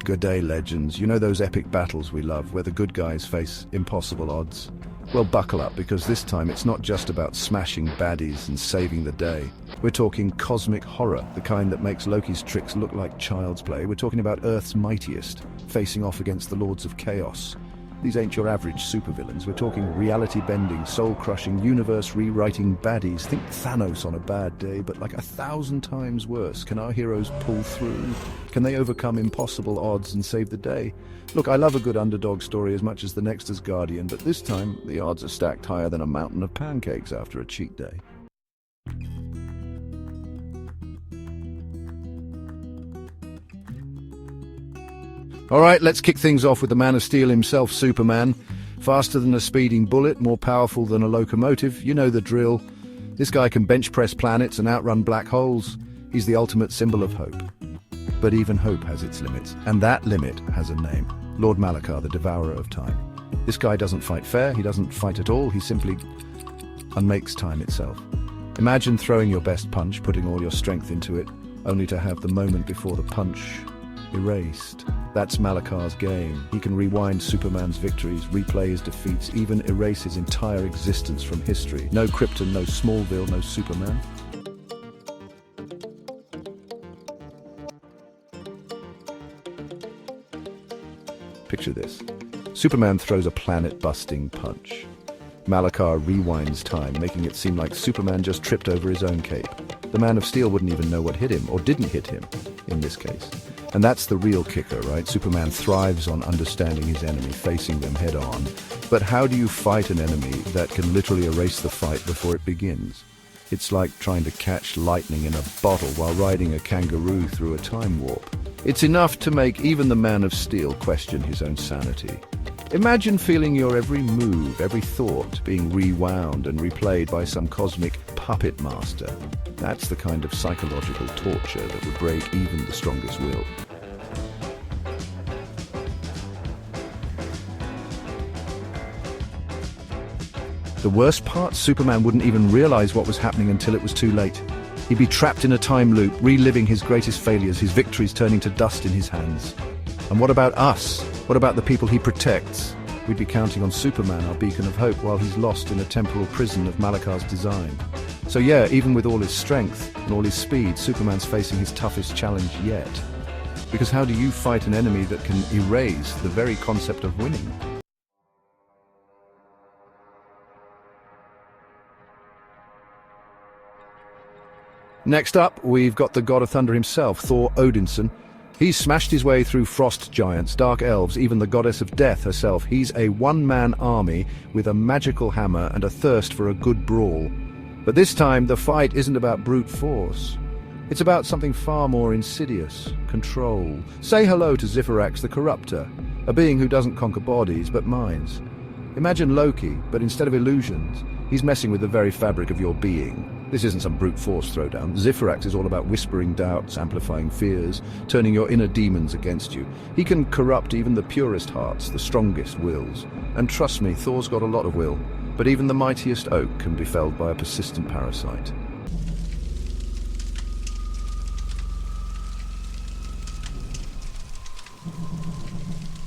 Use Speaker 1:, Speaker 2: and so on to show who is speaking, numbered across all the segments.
Speaker 1: Good day, legends. You know those epic battles we love, where the good guys face impossible odds? Well, buckle up, because this time it's not just about smashing baddies and saving the day. We're talking cosmic horror, the kind that makes Loki's tricks look like child's play. We're talking about Earth's mightiest, facing off against the Lords of Chaos. These ain't your average supervillains. We're talking reality-bending, soul-crushing, universe-rewriting baddies. Think Thanos on a bad day, but like 1,000 times worse. Can our heroes pull through? Can they overcome impossible odds and save the day? Look, I love a good underdog story as much as the next Asgardian, but this time the odds are stacked higher than a mountain of pancakes after a cheat day. All right, let's kick things off with the Man of Steel himself, Superman. Faster than a speeding bullet, more powerful than a locomotive. You know the drill. This guy can bench press planets and outrun black holes. He's the ultimate symbol of hope. But even hope has its limits, and that limit has a name. Lord Malakar, the Devourer of Time. This guy doesn't fight fair, he doesn't fight at all, he simply unmakes time itself. Imagine throwing your best punch, putting all your strength into it, only to have the moment before the punch erased. That's Malakar's game. He can rewind Superman's victories, replay his defeats, even erase his entire existence from history. No Krypton, no Smallville, no Superman. Picture this. Superman throws a planet-busting punch. Malakar rewinds time, making it seem like Superman just tripped over his own cape. The Man of Steel wouldn't even know what hit him, or didn't hit him, in this case. And that's the real kicker, right? Superman thrives on understanding his enemy, facing them head on. But how do you fight an enemy that can literally erase the fight before it begins? It's like trying to catch lightning in a bottle while riding a kangaroo through a time warp. It's enough to make even the Man of Steel question his own sanity. Imagine feeling your every move, every thought being rewound and replayed by some cosmic puppet master. That's the kind of psychological torture that would break even the strongest will. The worst part, Superman wouldn't even realize what was happening until it was too late. He'd be trapped in a time loop, reliving his greatest failures, his victories turning to dust in his hands. And what about us? What about the people he protects? We'd be counting on Superman, our beacon of hope, while he's lost in a temporal prison of Malakar's design. So yeah, even with all his strength and all his speed, Superman's facing his toughest challenge yet. Because how do you fight an enemy that can erase the very concept of winning? Next up, we've got the God of Thunder himself, Thor Odinson. He's smashed his way through frost giants, dark elves, even the goddess of death herself. He's a one-man army with a magical hammer and a thirst for a good brawl. But this time, the fight isn't about brute force. It's about something far more insidious: control. Say hello to Zifirax the Corruptor, a being who doesn't conquer bodies but minds. Imagine Loki, but instead of illusions, he's messing with the very fabric of your being. This isn't some brute force throwdown. Zifirax is all about whispering doubts, amplifying fears, turning your inner demons against you. He can corrupt even the purest hearts, the strongest wills. And trust me, Thor's got a lot of will, but even the mightiest oak can be felled by a persistent parasite.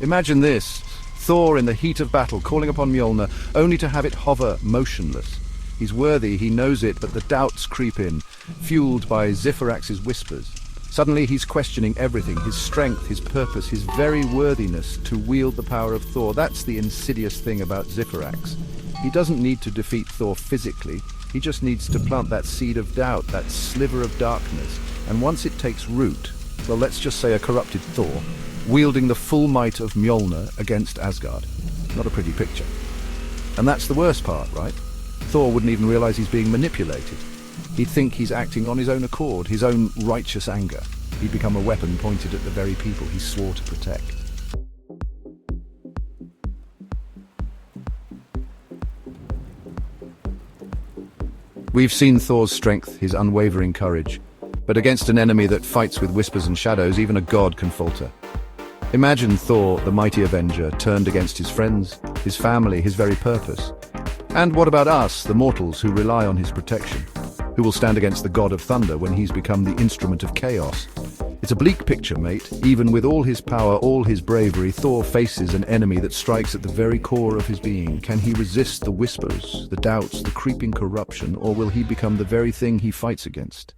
Speaker 1: Imagine this: Thor in the heat of battle, calling upon Mjolnir, only to have it hover motionless. He's worthy, he knows it, but the doubts creep in, fueled by Zifirax's whispers. Suddenly he's questioning everything: his strength, his purpose, his very worthiness to wield the power of Thor. That's the insidious thing about Zifirax. He doesn't need to defeat Thor physically, he just needs to plant that seed of doubt, that sliver of darkness. And once it takes root, well, let's just say a corrupted Thor, wielding the full might of Mjolnir against Asgard. Not a pretty picture. And that's the worst part, right? Thor wouldn't even realize he's being manipulated. He'd think he's acting on his own accord, his own righteous anger. He'd become a weapon pointed at the very people he swore to protect. We've seen Thor's strength, his unwavering courage. But against an enemy that fights with whispers and shadows, even a god can falter. Imagine Thor, the mighty Avenger, turned against his friends, his family, his very purpose. And what about us, the mortals who rely on his protection? Who will stand against the God of Thunder when he's become the instrument of chaos? It's a bleak picture, mate. Even with all his power, all his bravery, Thor faces an enemy that strikes at the very core of his being. Can he resist the whispers, the doubts, the creeping corruption, or will he become the very thing he fights against?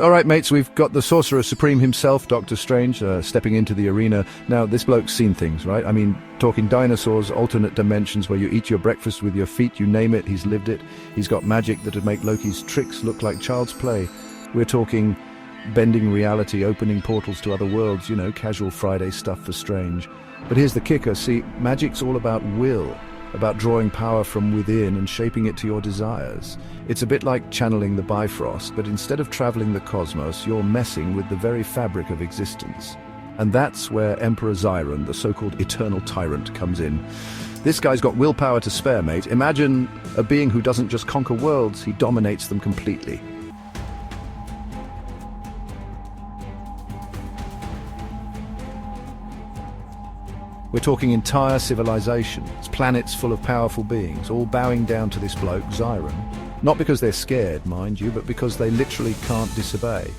Speaker 1: All right, mates, we've got the Sorcerer Supreme himself, Doctor Strange, stepping into the arena. Now, this bloke's seen things, right? I mean, talking dinosaurs, alternate dimensions where you eat your breakfast with your feet, you name it, he's lived it. He's got magic that'd make Loki's tricks look like child's play. We're talking bending reality, opening portals to other worlds, casual Friday stuff for Strange. But here's the kicker, see, magic's all about will. About drawing power from within and shaping it to your desires. It's a bit like channeling the Bifrost, but instead of traveling the cosmos, you're messing with the very fabric of existence. And that's where Emperor Xiron, the so-called eternal tyrant, comes in. This guy's got willpower to spare, mate. Imagine a being who doesn't just conquer worlds, he dominates them completely. We're talking entire civilizations, planets full of powerful beings, all bowing down to this bloke, Xiron. Not because they're scared, mind you, but because they literally can't disobey.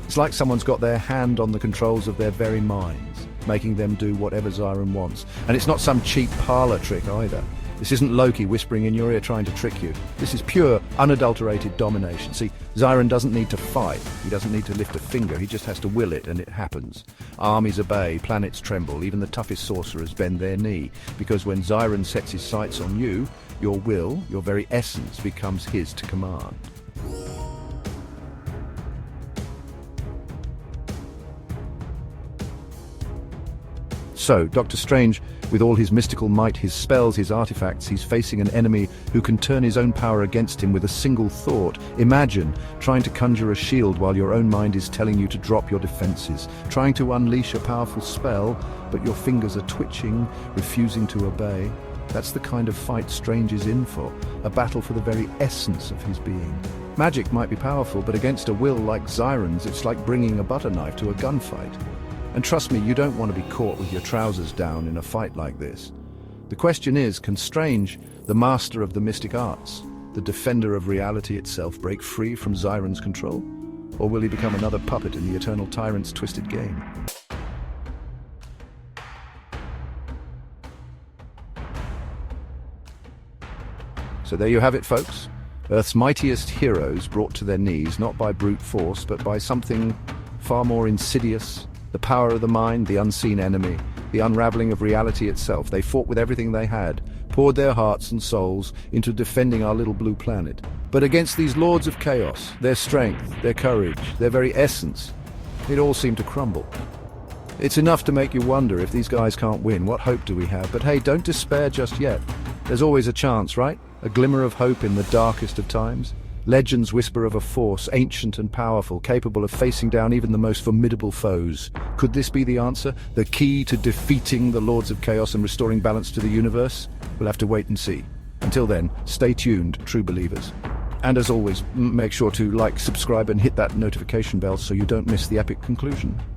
Speaker 1: It's like someone's got their hand on the controls of their very minds, making them do whatever Xiron wants. And it's not some cheap parlor trick either. This isn't Loki whispering in your ear trying to trick you. This is pure, unadulterated domination. See, Xiron doesn't need to fight. He doesn't need to lift a finger. He just has to will it, and it happens. Armies obey, planets tremble, even the toughest sorcerers bend their knee. Because when Xiron sets his sights on you, your will, your very essence, becomes his to command. So, Doctor Strange, with all his mystical might, his spells, his artifacts, he's facing an enemy who can turn his own power against him with a single thought. Imagine trying to conjure a shield while your own mind is telling you to drop your defenses, trying to unleash a powerful spell, but your fingers are twitching, refusing to obey. That's the kind of fight Strange is in for, a battle for the very essence of his being. Magic might be powerful, but against a will like Xiron's, it's like bringing a butter knife to a gunfight. And trust me, you don't want to be caught with your trousers down in a fight like this. The question is, can Strange, the master of the mystic arts, the defender of reality itself, break free from Xiron's control? Or will he become another puppet in the eternal tyrant's twisted game? So there you have it, folks. Earth's mightiest heroes brought to their knees, not by brute force, but by something far more insidious. The power of the mind, the unseen enemy, the unraveling of reality itself. They fought with everything they had, poured their hearts and souls into defending our little blue planet. But against these lords of chaos, their strength, their courage, their very essence, it all seemed to crumble. It's enough to make you wonder, if these guys can't win, what hope do we have? But hey, don't despair just yet. There's always a chance, right? A glimmer of hope in the darkest of times. Legends whisper of a force, ancient and powerful, capable of facing down even the most formidable foes. Could this be the answer? The key to defeating the Lords of Chaos and restoring balance to the universe? We'll have to wait and see. Until then, stay tuned, true believers. And as always, make sure to like, subscribe, and hit that notification bell so you don't miss the epic conclusion.